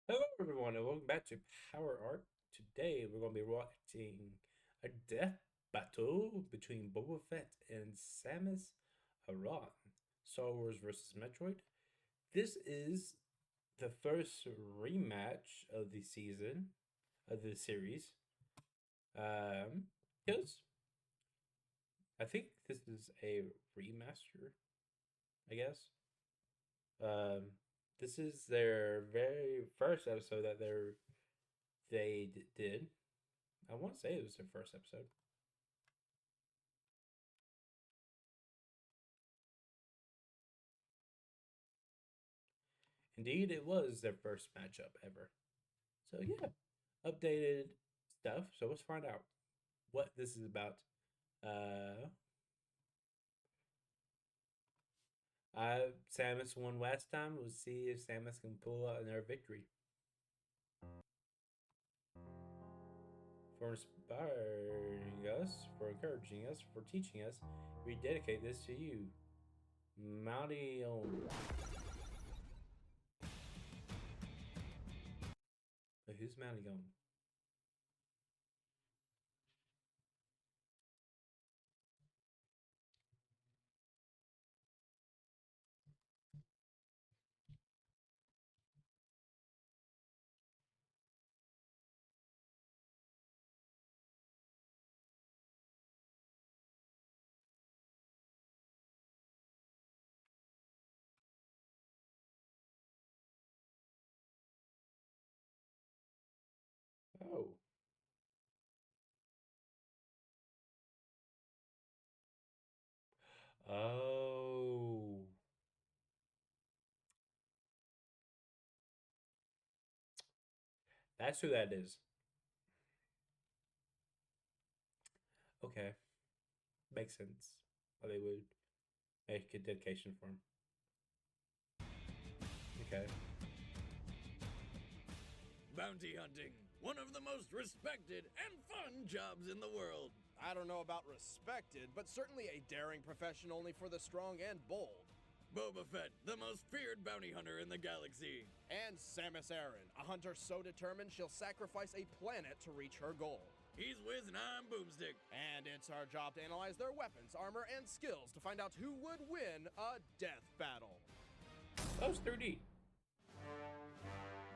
Hello, everyone, and welcome back to Power Art. Today, we're going to be watching a death battle between Boba Fett and Samus Aran. Star Wars versus Metroid. This is the first rematch of the season, of the series. Because I think this is a remaster, I guess. Um, this is their very first episode that they did. I want to say it was their first episode. Indeed, it was their first matchup ever. So yeah, updated stuff. So let's find out what this is about. Uh, Samus won last time. We'll see if Samus can pull out another victory. For inspiring us, for encouraging us, for teaching us, we dedicate this to you, Mountie on. Who's Mountie on? Oh, oh, that's who that is. Okay, makes sense. Why they would make a dedication for him. Okay. Bounty hunting, one of the most respected and fun jobs in the world. I don't know about respected, but certainly a daring profession only for the strong and bold. Boba Fett, the most feared bounty hunter in the galaxy. And Samus Aran, a hunter so determined she'll sacrifice a planet to reach her goal. He's Wiz and I'm Boomstick. And it's our job to analyze their weapons, armor, and skills to find out who would win a death battle. That was 3D.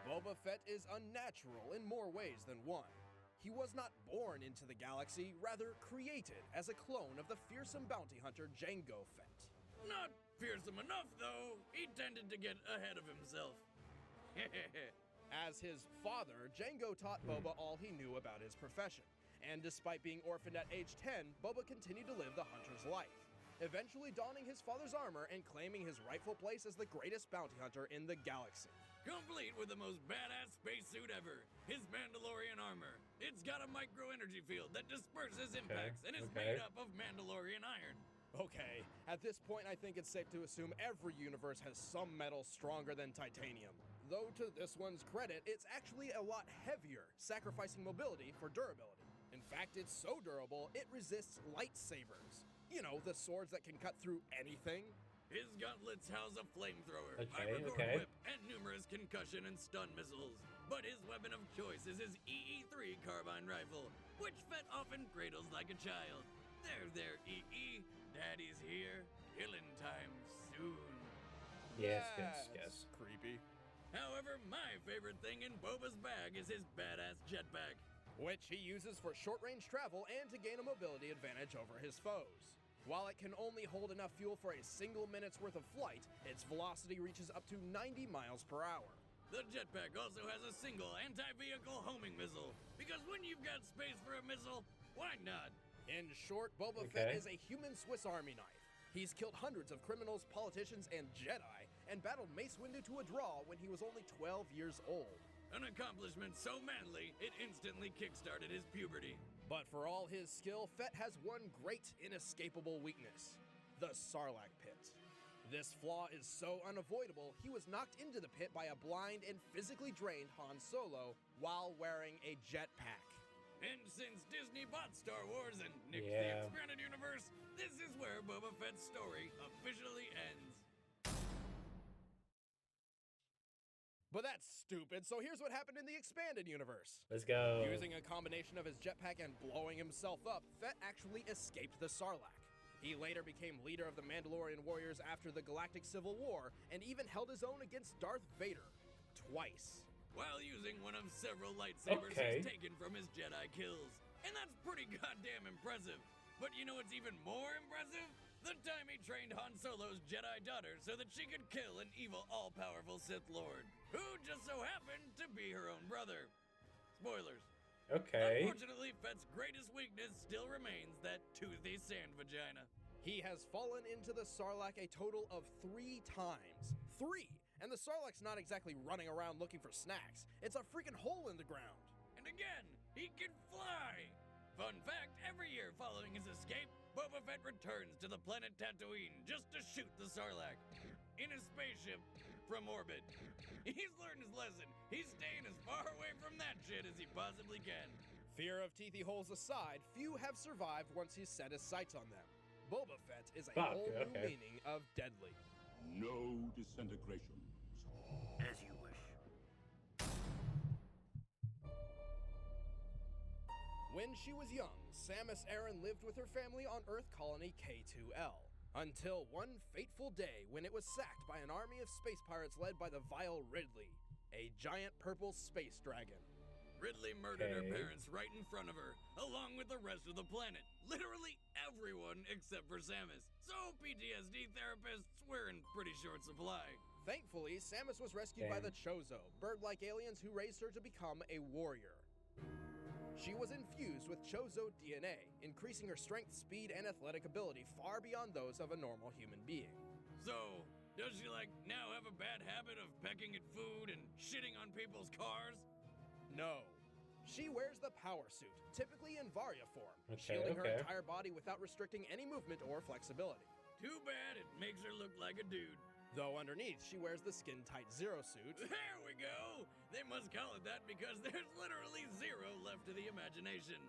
Boba Fett is unnatural in more ways than one. He was not born into the galaxy, rather created as a clone of the fearsome bounty hunter Jango Fett. Not fearsome enough, though. He tended to get ahead of himself. As his father, Jango taught Boba all he knew about his profession. And despite being orphaned at age 10, Boba continued to live the hunter's life, eventually donning his father's armor and claiming his rightful place as the greatest bounty hunter in the galaxy. Complete with the most badass spacesuit ever, his Mandalorian armor. It's got a micro-energy field that disperses impacts and is made up of Mandalorian iron. Okay, at this point I think it's safe to assume every universe has some metal stronger than titanium. Though to this one's credit, it's actually a lot heavier, sacrificing mobility for durability. In fact, it's so durable, it resists lightsabers. You know, the swords that can cut through anything. His gauntlets house a flamethrower, Okay. whip, and numerous concussion and stun missiles. But his weapon of choice is his EE-3 carbine rifle, which Fett often cradles like a child. There, EE. Daddy's here. Killing time soon. Yes. Creepy. However, my favorite thing in Boba's bag is his badass jetpack. Which he uses for short-range travel and to gain a mobility advantage over his foes. While it can only hold enough fuel for a single minute's worth of flight, its velocity reaches up to 90 miles per hour. The jetpack also has a single anti-vehicle homing missile, because when you've got space for a missile, why not? In short, Boba Fett is a human Swiss Army knife. He's killed hundreds of criminals, politicians, and Jedi, and battled Mace Windu to a draw when he was only 12 years old. An accomplishment so manly, it instantly kickstarted his puberty. But for all his skill, Fett has one great, inescapable weakness: the Sarlacc pit. This flaw is so unavoidable, he was knocked into the pit by a blind and physically drained Han Solo while wearing a jetpack. And since Disney bought Star Wars and nixed the Yeah. expanded universe, this is where Boba Fett's story officially ends. But that's stupid, so here's what happened in the expanded universe. Let's go. Using a combination of his jetpack and blowing himself up, Fett actually escaped the Sarlacc. He later became leader of the Mandalorian warriors after the Galactic Civil War, and even held his own against Darth Vader. Twice. While using one of several lightsabers he's taken from his Jedi kills. And that's pretty goddamn impressive. But you know what's even more impressive? The time he trained Han Solo's Jedi daughter so that she could kill an evil, all-powerful Sith Lord, who just so happened to be her own brother. Spoilers. Okay. Unfortunately, Fett's greatest weakness still remains that toothy sand vagina. He has fallen into the Sarlacc a total of 3 times. 3! And the Sarlacc's not exactly running around looking for snacks. It's a freaking hole in the ground. And again, he can fly! Fun fact, every year following his escape, Boba Fett returns to the planet Tatooine just to shoot the Sarlacc. In his spaceship, from orbit. He's learned his lesson. He's staying as far away from that shit as he possibly can. Fear of teethy holes aside, few have survived once he's set his sights on them. Boba Fett is a whole new meaning of deadly. No disintegrations. As you wish. When she was young, Samus Aran lived with her family on Earth colony K2L. Until one fateful day when it was sacked by an army of space pirates led by the vile Ridley, a giant purple space dragon. Ridley murdered her parents right in front of her, along with the rest of the planet. Literally everyone except for Samus. So PTSD therapists were in pretty short supply. Thankfully, Samus was rescued by the Chozo, bird-like aliens who raised her to become a warrior. She was infused with Chozo DNA, increasing her strength, speed, and athletic ability far beyond those of a normal human being. So, does she now have a bad habit of pecking at food and shitting on people's cars? No. She wears the power suit, typically in Varia form, shielding her entire body without restricting any movement or flexibility. Too bad it makes her look like a dude. Though underneath, she wears the skin-tight Zero suit. There we go! They must call it that because there's literally zero left to the imagination.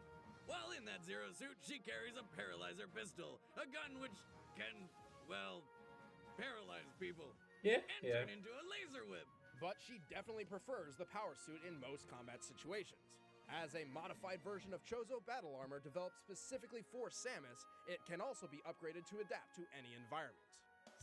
While in that Zero suit, she carries a paralyzer pistol, a gun which can, well, paralyze people. And turn into a laser whip. But she definitely prefers the power suit in most combat situations. As a modified version of Chozo battle armor developed specifically for Samus, it can also be upgraded to adapt to any environment.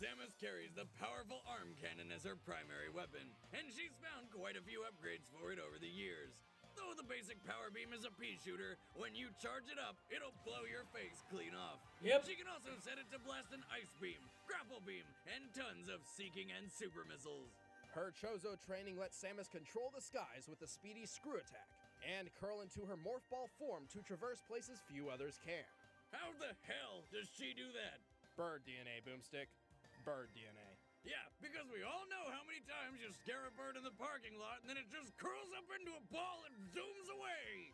Samus carries the powerful arm cannon as her primary weapon, and she's found quite a few upgrades for it over the years. Though the basic power beam is a pea shooter, when you charge it up, it'll blow your face clean off. She can also set it to blast an ice beam, grapple beam, and tons of seeking and super missiles. Her Chozo training lets Samus control the skies with a speedy screw attack, and curl into her morph ball form to traverse places few others can. How the hell does she do that? Bird DNA, Boomstick. Bird DNA. Yeah, because we all know how many times you scare a bird in the parking lot and then it just curls up into a ball and zooms away.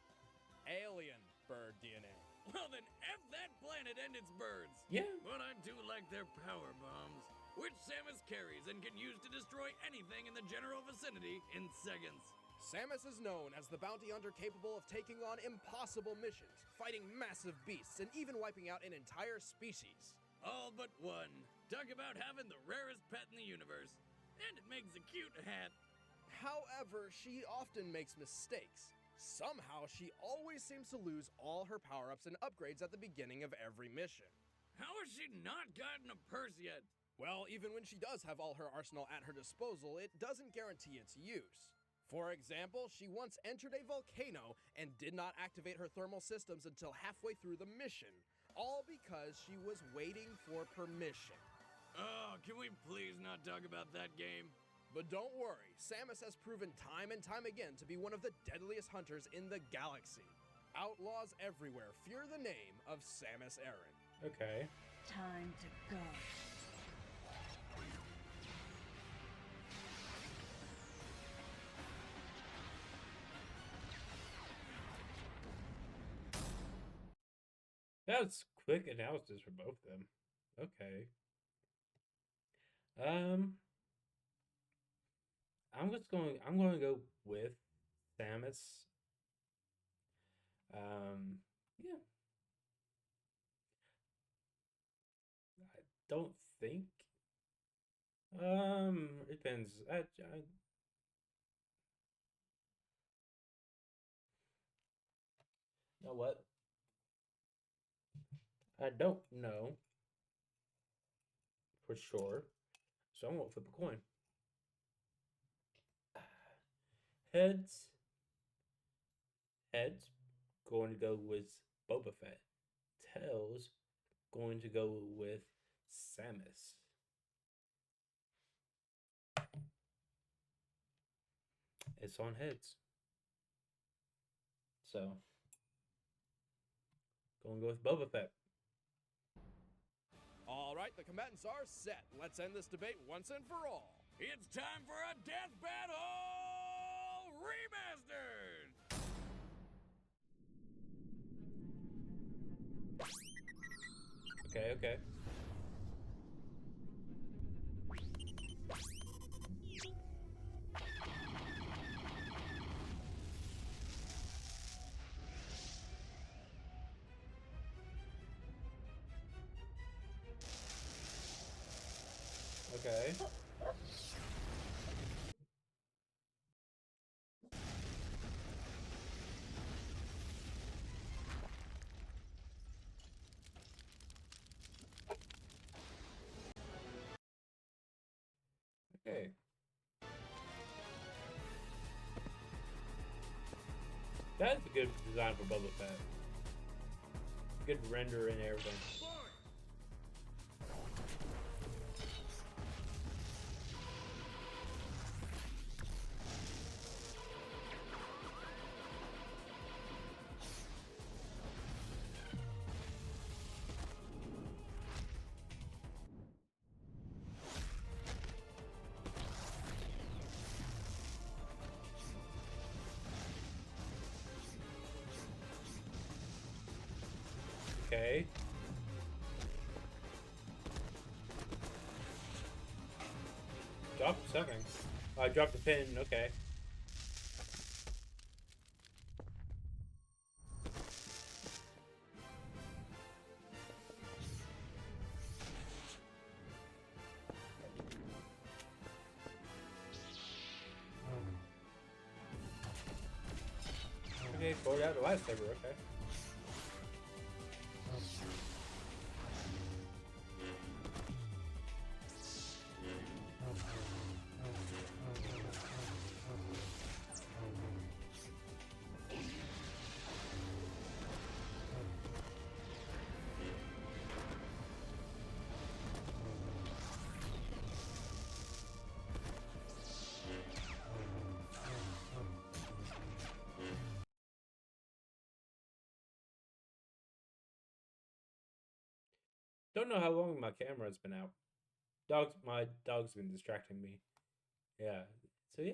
Alien bird DNA. Well then, F that planet and its birds. But I do like their power bombs, which Samus carries and can use to destroy anything in the general vicinity in seconds. Samus is known as the bounty hunter capable of taking on impossible missions, fighting massive beasts, and even wiping out an entire species. All but one. Talk about having the rarest pet in the universe. And it makes a cute hat. However, she often makes mistakes. Somehow, she always seems to lose all her power-ups and upgrades at the beginning of every mission. How has she not gotten a purse yet? Well, even when she does have all her arsenal at her disposal, it doesn't guarantee its use. For example, she once entered a volcano and did not activate her thermal systems until halfway through the mission, all because she was waiting for permission. Oh, can we please not talk about that game? But don't worry, Samus has proven time and time again to be one of the deadliest hunters in the galaxy. Outlaws everywhere fear the name of Samus Aran. Time to go. That was quick analysis for both of them. I'm going to go with Samus. Yeah. I don't think. It depends. know what? I don't know for sure. So I'm gonna flip a coin. Heads. Heads going to go with Boba Fett. Tails going to go with Samus. It's on heads. So going to go with Boba Fett. All right, the combatants are set. Let's end this debate once and for all. It's time for a death battle remastered! Okay, okay. Okay. Okay. That's a good design for Boba Fett. Good render and everything. Okay. Dropped something. Oh, I dropped a pin. Okay. Okay, pulled out the lightsaber. Okay. Don't know how long my camera's been out. My dog's been distracting me. Yeah. So yeah.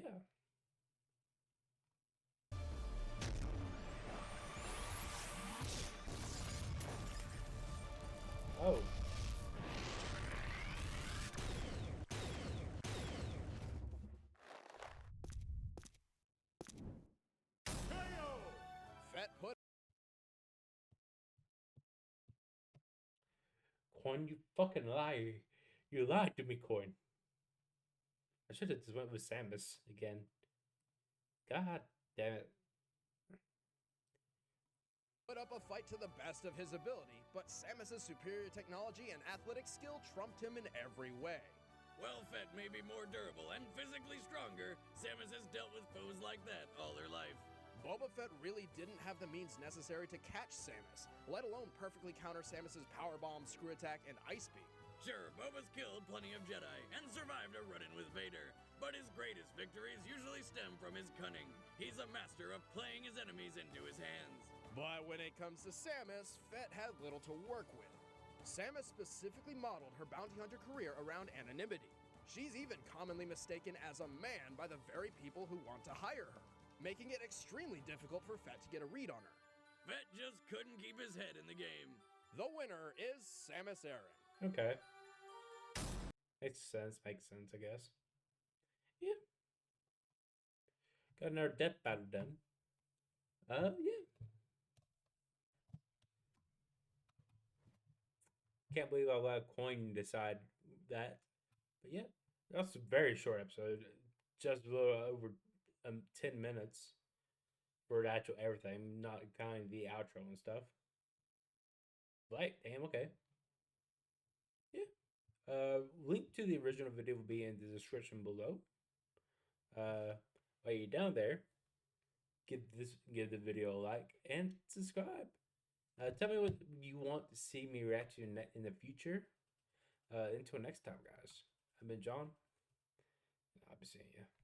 Oh. Fett put. Coin, you fucking lie. You lied to me, Coin. I should have just went with Samus again. God damn it. Put up a fight to the best of his ability, but Samus's superior technology and athletic skill trumped him in every way. While Fett may be more durable and physically stronger, Samus has dealt with foes like that all her life. Boba Fett really didn't have the means necessary to catch Samus, let alone perfectly counter Samus's powerbomb, screw attack, and ice beam. Sure, Boba's killed plenty of Jedi and survived a run-in with Vader, but his greatest victories usually stem from his cunning. He's a master of playing his enemies into his hands. But when it comes to Samus, Fett had little to work with. Samus specifically modeled her bounty hunter career around anonymity. She's even commonly mistaken as a man by the very people who want to hire her, making it extremely difficult for Fett to get a read on her. Fett just couldn't keep his head in the game. The winner is Samus Aran. Okay. Makes sense, I guess. Yeah. Got another death battle done. Yeah. Can't believe I let a coin decide that. But yeah, that's a very short episode. Just a little over 10 minutes for the actual everything, not kind of the outro and stuff. Like, damn, okay. Yeah. Link to the original video will be in the description below. While you're down there, give the video a like and subscribe. Tell me what you want to see me react to in the future. Until next time, guys. I've been John. I'll be seeing you.